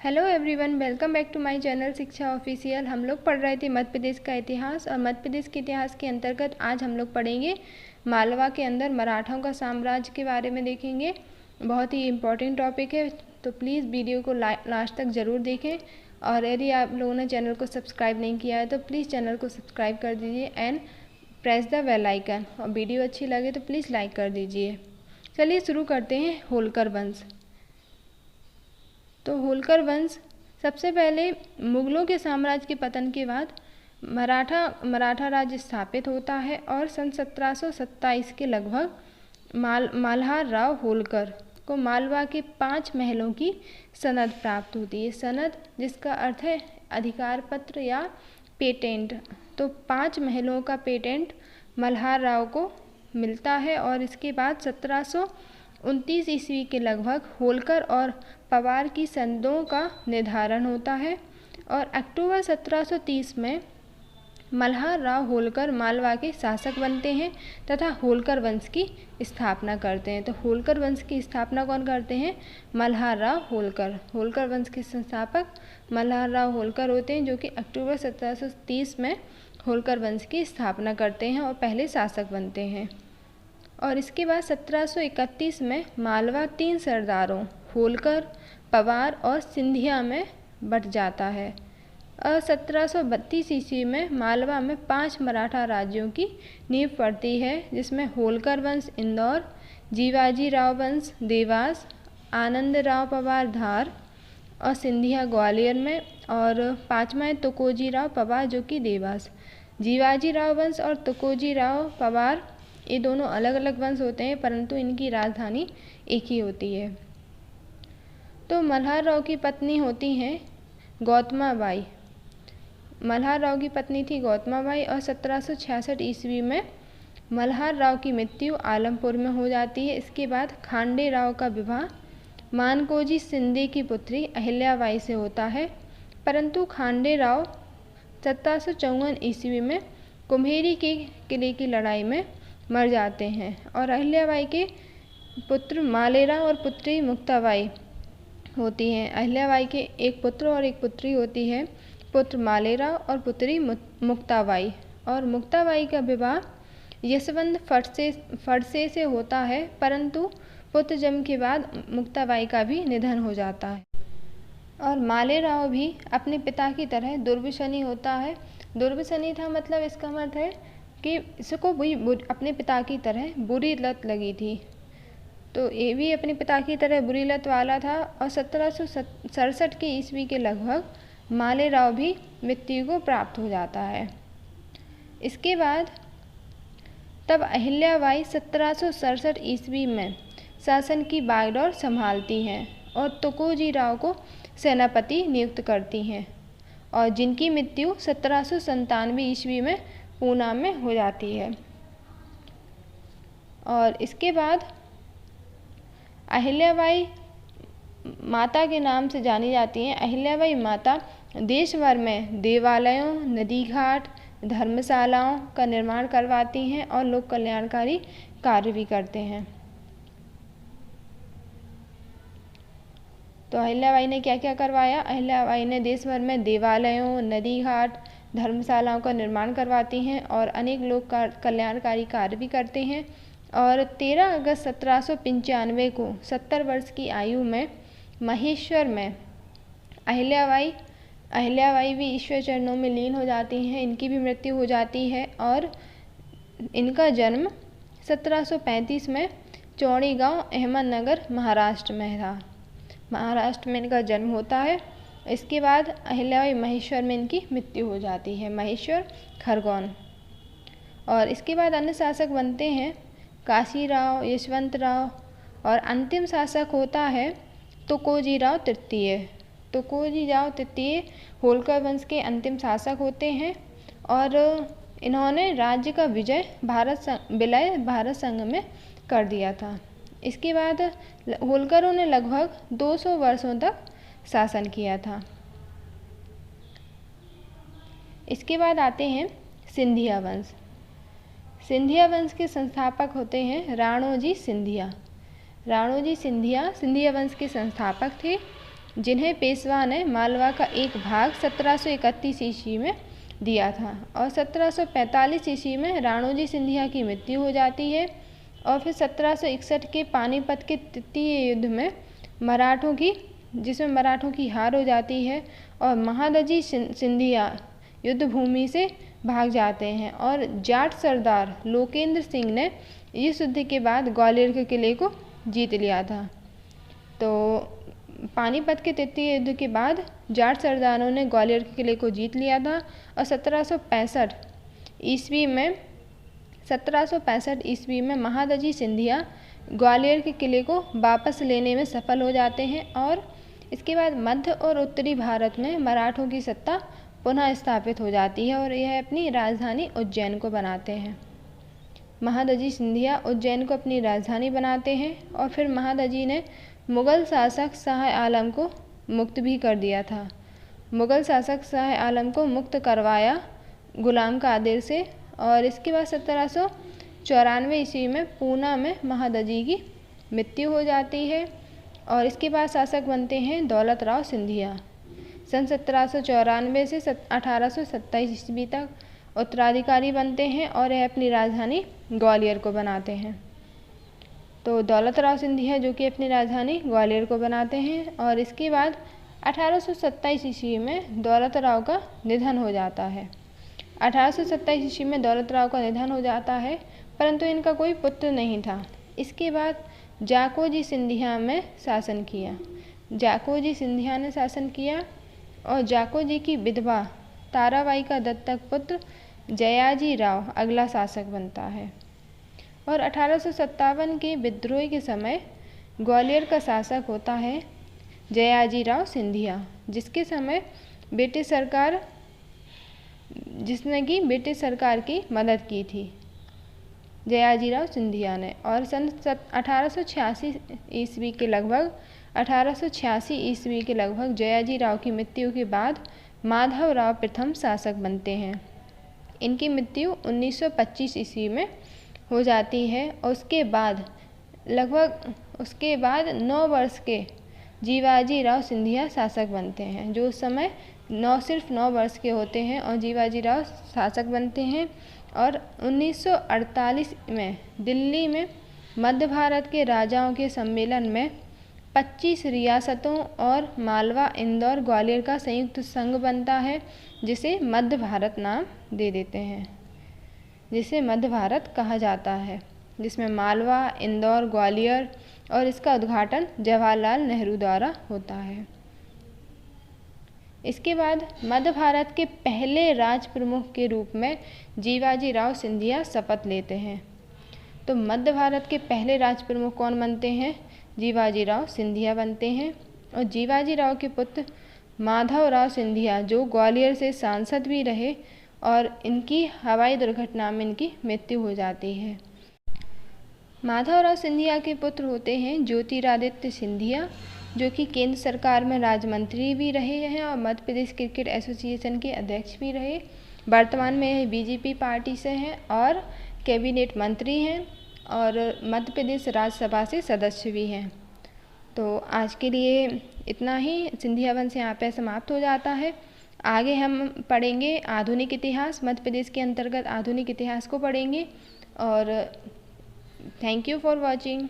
Hello everyone, welcome back to my channel Shiksha official. हम लोग पढ़ रहे थे मध्य प्रदेश का इतिहास और मध्य प्रदेश के इतिहास के अंतर्गत आज हम लोग पढ़ेंगे मालवा के अंदर मराठाओं का साम्राज्य के बारे में देखेंगे। बहुत ही इम्पोर्टेंट टॉपिक है, तो प्लीज़ वीडियो को लास्ट तक ज़रूर देखें। और यदि आप लोगों ने चैनल को सब्सक्राइब नहीं किया है तो प्लीज़ चैनल को सब्सक्राइब कर दीजिए and press the bell icon. और वीडियो अच्छी लगे तो प्लीज़ लाइक कर दीजिए। चलिए शुरू करते हैं। होलकर वंश। तो होलकर वंश सबसे पहले मुगलों के साम्राज्य के पतन के बाद मराठा राज्य स्थापित होता है और सन 1727 के लगभग मल्हार राव होलकर को मालवा के 5 महलों की सनद प्राप्त होती है। सनद जिसका अर्थ है अधिकार पत्र या पेटेंट। तो 5 महलों का पेटेंट मल्हार राव को मिलता है और इसके बाद 1729 ईस्वी के लगभग होलकर और पवार की संधियों का निर्धारण होता है और अक्टूबर 1730 में मल्हार राव होलकर मालवा के शासक बनते हैं तथा होलकर वंश की स्थापना करते हैं। तो होलकर वंश की स्थापना कौन करते हैं? मल्हार राव होलकर। होलकर वंश के संस्थापक मल्हार राव होलकर होते हैं, जो कि अक्टूबर 1730 में होलकर वंश की स्थापना करते हैं और पहले शासक बनते हैं। और इसके बाद 1731 में मालवा 3 सरदारों होलकर, पवार और सिंधिया में बंट जाता है और 1732 ईस्वी में मालवा में 5 मराठा राज्यों की नींव पड़ती है, जिसमें होलकर वंश इंदौर, जीवाजी राव वंश देवास, आनंद राव पवार धार और सिंधिया ग्वालियर में, और 5वां तुकोजी राव पवार जो कि देवास। जीवाजी राव वंश और तुकोजी राव पवार ये दोनों अलग अलग वंश होते हैं, परंतु इनकी राजधानी एक ही होती है। तो मल्हार राव की पत्नी होती हैं गौतमा बाई। मल्हार राव की पत्नी थी गौतमा बाई और 1766 ईस्वी में मल्हार राव की मृत्यु आलमपुर में हो जाती है। इसके बाद खांडे राव का विवाह मानकोजी शिंदे की पुत्री अहिल्याबाई से होता है, परंतु खांडे राव 1754 ईस्वी में कुम्हेरी के किले की लड़ाई में मर जाते हैं और अहिल्याबाई के पुत्र मालेरा और पुत्री मुक्ताबाई होती हैं। अहिल्याबाई के एक पुत्र और एक पुत्री होती है, पुत्र मालेरा और पुत्री मुक्ताबाई। और मुक्ताबाई का विवाह यशवंत फड़से से होता है, परंतु पुत्र जन्म के बाद मुक्ताबाई का भी निधन हो जाता है। और मालेराव भी अपने पिता की तरह दुर्व्यसनी होता है। दुर्व्यसनी था मतलब इसका मतलब है कि इसको भी अपने पिता की तरह बुरी लत लगी थी, तो ये भी अपने पिता की तरह बुरी लत वाला था। और 1767 के ईस्वी के लगभग मालेराव भी मृत्यु को प्राप्त हो जाता है। इसके बाद तब अहिल्याबाई 1767 ईस्वी में शासन की बागडोर संभालती हैं और तुकोजी राव को सेनापति नियुक्त करती हैं और जिनकी मृत्यु 1797 ईस्वी में पूना में हो जाती है। और इसके बाद अहिल्याबाई माता के नाम से जानी जाती हैं। अहिल्याबाई माता देश भर में देवालयों, नदी घाट, धर्मशालाओं का निर्माण करवाती हैं और लोक कल्याणकारी कार्य भी करते हैं। तो अहिल्याबाई ने क्या क्या करवाया? अहिल्याबाई ने देश भर में देवालयों, नदी घाट, धर्मशालाओं का निर्माण करवाती हैं और अनेक लोक कल्याणकारी कार्य भी करते हैं। और 13 अगस्त 1795 को 70 वर्ष की आयु में महेश्वर में अहिल्याबाई भी ईश्वर चरणों में लीन हो जाती हैं। इनकी भी मृत्यु हो जाती है और इनका जन्म 1735 में चौड़ी गांव अहमदनगर महाराष्ट्र में था। महाराष्ट्र में इनका जन्म होता है। इसके बाद अहिल्याबाई महेश्वर में इनकी मृत्यु हो जाती है, महेश्वर खरगोन। और इसके बाद अन्य शासक बनते हैं काशीराव, यशवंत राव और अंतिम शासक होता है तुकोजी राव तृतीय। तुकोजी राव तृतीय होलकर वंश के अंतिम शासक होते हैं और इन्होंने राज्य का विलय भारत संघ में कर दिया था। इसके बाद होलकरों ने लगभग 200 वर्षों तक शासन किया था। इसके बाद आते हैं सिंधिया वंश। सिंधिया वंश के संस्थापक होते हैं राणोजी सिंधिया। राणोजी सिंधिया सिंधिया वंश के संस्थापक थे जिन्हें पेशवा ने मालवा का एक भाग 1731 ईस्वी में दिया था। और 1745 ईस्वी में राणोजी सिंधिया की मृत्यु हो जाती है। और फिर 1761 के पानीपत के तृतीय युद्ध में जिसमें मराठों की हार हो जाती है और महादजी सिंधिया युद्ध भूमि से भाग जाते हैं और जाट सरदार लोकेंद्र सिंह ने इस युद्ध के बाद ग्वालियर के किले को जीत लिया था। तो पानीपत के तृतीय युद्ध के बाद जाट सरदारों ने ग्वालियर के किले को जीत लिया था और 1765 ईस्वी में महादजी सिंधिया ग्वालियर के किले को वापस लेने में सफल हो जाते हैं और इसके बाद मध्य और उत्तरी भारत में मराठों की सत्ता पुनः स्थापित हो जाती है और यह अपनी राजधानी उज्जैन को बनाते हैं। महादजी सिंधिया उज्जैन को अपनी राजधानी बनाते हैं और फिर महादजी ने मुग़ल शासक शाह आलम को मुक्त भी कर दिया था। मुग़ल शासक शाह आलम को मुक्त करवाया गुलाम कादिर से और इसके बाद 1794 ईस्वी में पूना में महादजी की मृत्यु हो जाती है और इसके बाद शासक बनते हैं दौलत राव सिंधिया। सन 1794 से 1827 ईस्वी तक उत्तराधिकारी बनते हैं और यह अपनी राजधानी ग्वालियर को बनाते हैं। तो दौलत राव सिंधिया जो कि अपनी राजधानी ग्वालियर को बनाते हैं और इसके बाद 1827 ईस्वी में दौलत राव का निधन हो जाता है। 1827 ईस्वी में दौलत राव का निधन हो जाता है परंतु इनका कोई पुत्र नहीं था। इसके बाद जाकोजी सिंधिया ने शासन किया और जाकोजी की विधवा ताराबाई का दत्तक पुत्र जयाजी राव अगला शासक बनता है। और 1857 के विद्रोह के समय ग्वालियर का शासक होता है जयाजी राव सिंधिया, जिसने कि ब्रिटिश सरकार की मदद की थी जयाजी राव सिंधिया ने। और सन 1886 ईस्वी के लगभग जयाजी राव की मृत्यु के बाद माधव राव प्रथम शासक बनते हैं। इनकी मृत्यु 1925 ईस्वी में हो जाती है और उसके बाद 9 वर्ष के जीवाजी राव सिंधिया शासक बनते हैं, जो उस समय सिर्फ 9 वर्ष के होते हैं और जीवाजी राव शासक बनते हैं। और 1948 में दिल्ली में मध्य भारत के राजाओं के सम्मेलन में 25 रियासतों और मालवा, इंदौर, ग्वालियर का संयुक्त संघ बनता है, जिसे मध्य भारत नाम दे देते हैं, जिसे मध्य भारत कहा जाता है, जिसमें मालवा, इंदौर, ग्वालियर और इसका उद्घाटन जवाहरलाल नेहरू द्वारा होता है। इसके बाद मध्य भारत के पहले राज प्रमुख के रूप में जीवाजी राव सिंधिया शपथ लेते हैं। तो मध्य भारत के पहले राज प्रमुख कौन बनते हैं? जीवाजी राव सिंधिया बनते हैं। और जीवाजी राव के पुत्र माधव राव सिंधिया, जो ग्वालियर से सांसद भी रहे, और इनकी हवाई दुर्घटना में इनकी मृत्यु हो जाती है। माधव राव सिंधिया के पुत्र होते हैं ज्योतिरादित्य सिंधिया, जो कि केंद्र सरकार में राज्य मंत्री भी रहे हैं और मध्य प्रदेश क्रिकेट एसोसिएशन के अध्यक्ष भी रहे। वर्तमान में बीजेपी पार्टी से हैं और कैबिनेट मंत्री हैं और मध्य प्रदेश राज्यसभा से सदस्य भी हैं। तो आज के लिए इतना ही। सिंधिया वंश यहाँ पे समाप्त हो जाता है। आगे हम पढ़ेंगे आधुनिक इतिहास, मध्य प्रदेश के अंतर्गत आधुनिक इतिहास को पढ़ेंगे। और थैंक यू फॉर वॉचिंग।